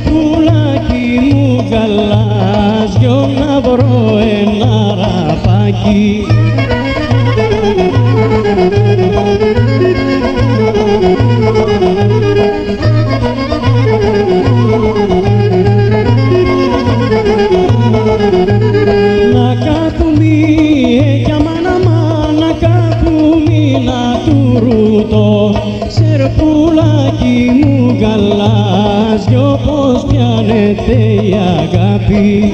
Σερπουλάκι μου γαλάζιο να βρω ένα ραπάκι. Να κάθουμι κι αμάνα κάθουμι να του ρουτώ. Σερπουλάκι μου γαλάζιο πως πιάνεται η αγάπη.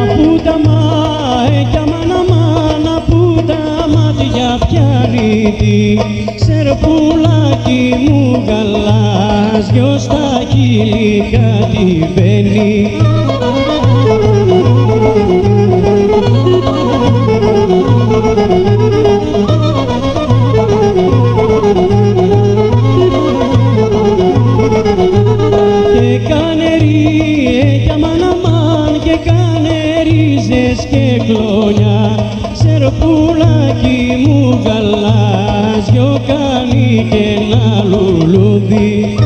Από τα μάτια μάνα που τα μάτια πιάνει τι. Σερπουλάκι μου γαλάζιο στα χείλη κατηβαίνει. Και κάνε ρίγια μαναμάν και κάνε ρίζες και κλόνια. Σερπουλάκι μου γαλάζιο κάνει και ένα λουλούδι.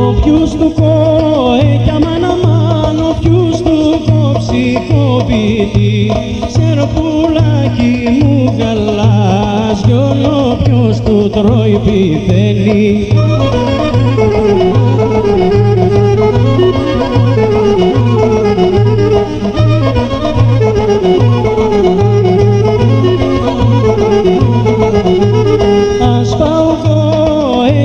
Όποιους του κόε κι αμαναμάν, όποιους του κόψει κόβει. Σερπουλάκι μου γαλάζιο, όποιος του τρώει πηδαίνει. Ας πάω εγώ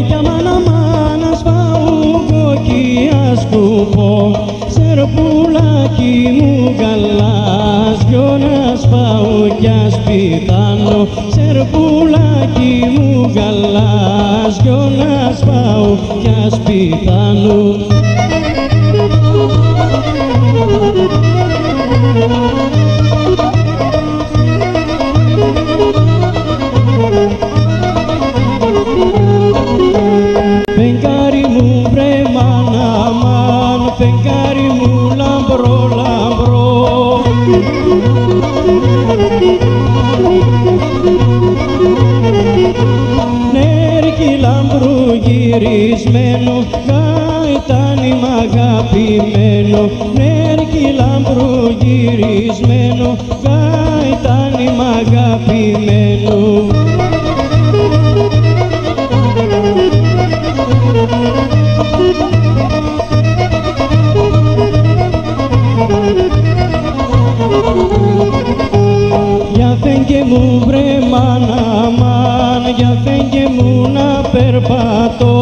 κι αμαναμάν, ας πάω εγώ κι ας κουπώ. Σερπουλάκι μου γαλάζιο να σπάω κι ας πηδάνω. Σερπουλάκι μου γαλάζιο να σπάω κι ας πηδάνω. Φεγγάρι μου βρε μαναμάν, φεγγάρι μου λαμπρό λαμπρό. Νέρκι λαμπρού γυρισμένο, γαϊτάνι μ' αγαπημένο. Νέρκι λαμπρού γυρισμένο, γαϊτάνι μ' αγαπημένο. Για φέγγε μου βρε μαναμάν, για φέγγε μου να περπατώ.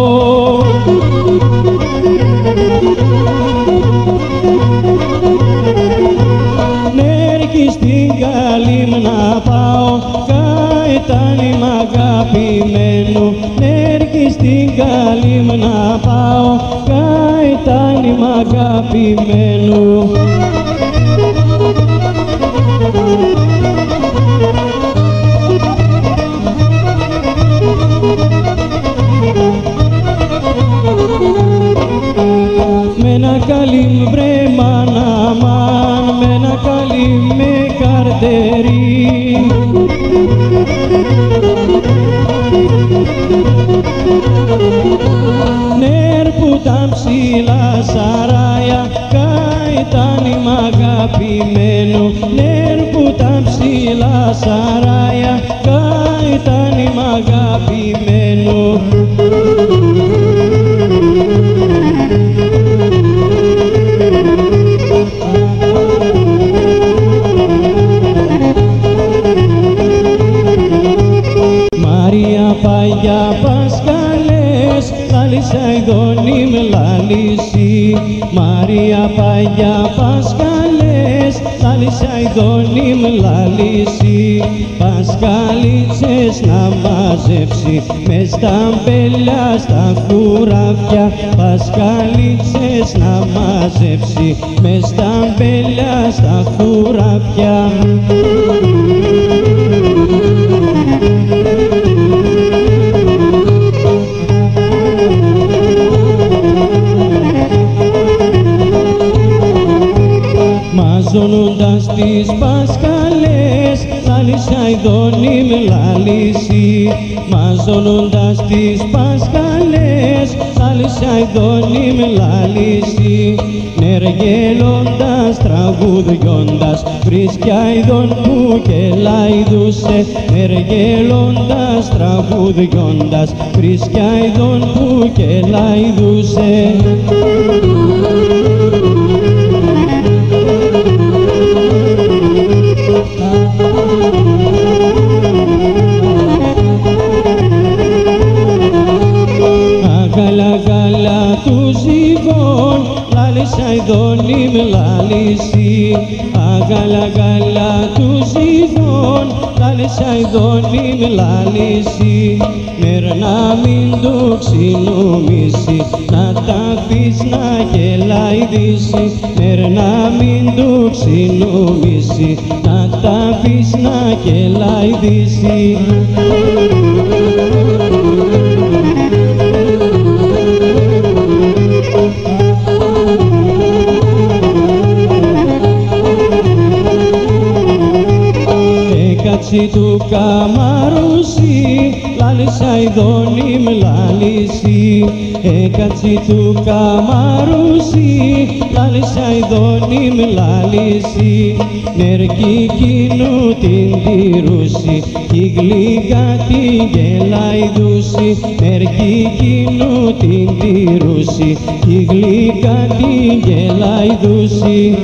Νέρκι στην καλή να πάω, γαϊτάνι μ' αγαπημένο. Νέρκι στην καλή να πάω, γαϊτάνι μ' αγαπημένο. Με ένα καλή βρε μαναμάν, με ένα καλή με καρτερί. Νερ που τα ψηλά σαρaya, γαϊτάνι μ' αγαπημένο. Νερ που τα ψηλά σαρaya, γαϊτάνι μ' αγαπημένο. Μαρία Παγιά Πασκαλές, λάλησα ειδώνη με λάληση. Μαρία Παγιά Πασκαλές, λάλησα ειδώνη με λάληση. Πασκαλίτσες να μαζεύσει μες στα μπέλια στα χωράφια. Πασκαλίτσες να μαζεύσει μες στα μπέλια στα χωράφια. μαζώνοντας τις πασκαλές, λάλησα ειδώνει με λάληση. Μαζώνοντας τις πασκαλές, λάλησα ειδώνει με λάληση. Νεργελώντας, τραγουδιώντας, βρίσκια ειδών που κελάιδουσε. Νεργελώντας, τραγουδιώντας, βρίσκια ειδών που κελάιδουσε. Αγάλα του ζυγών, λάλησα ειδώνει με λάληση. Αγάλα του ζυγών, λάλησα ειδώνει με λάληση. Μερνά μην το ξυνομίσει, να τα αφείς να κελάιδήσει. Μερνά μην το ξυνομίσει, να τα αφείς να κελάιδήσει. Έκατσι του καμαρούσι, λάλησα ειδώνει με λάληση. Έκατσι του καμαρούσι, λάλησα ειδώνει με λάληση. Νερκή κοινού την τυρούσι, η γλυκά την γελάιδούσι. Νερκή κοινού την τυρούσι, η γλυκά την γελάιδούσι.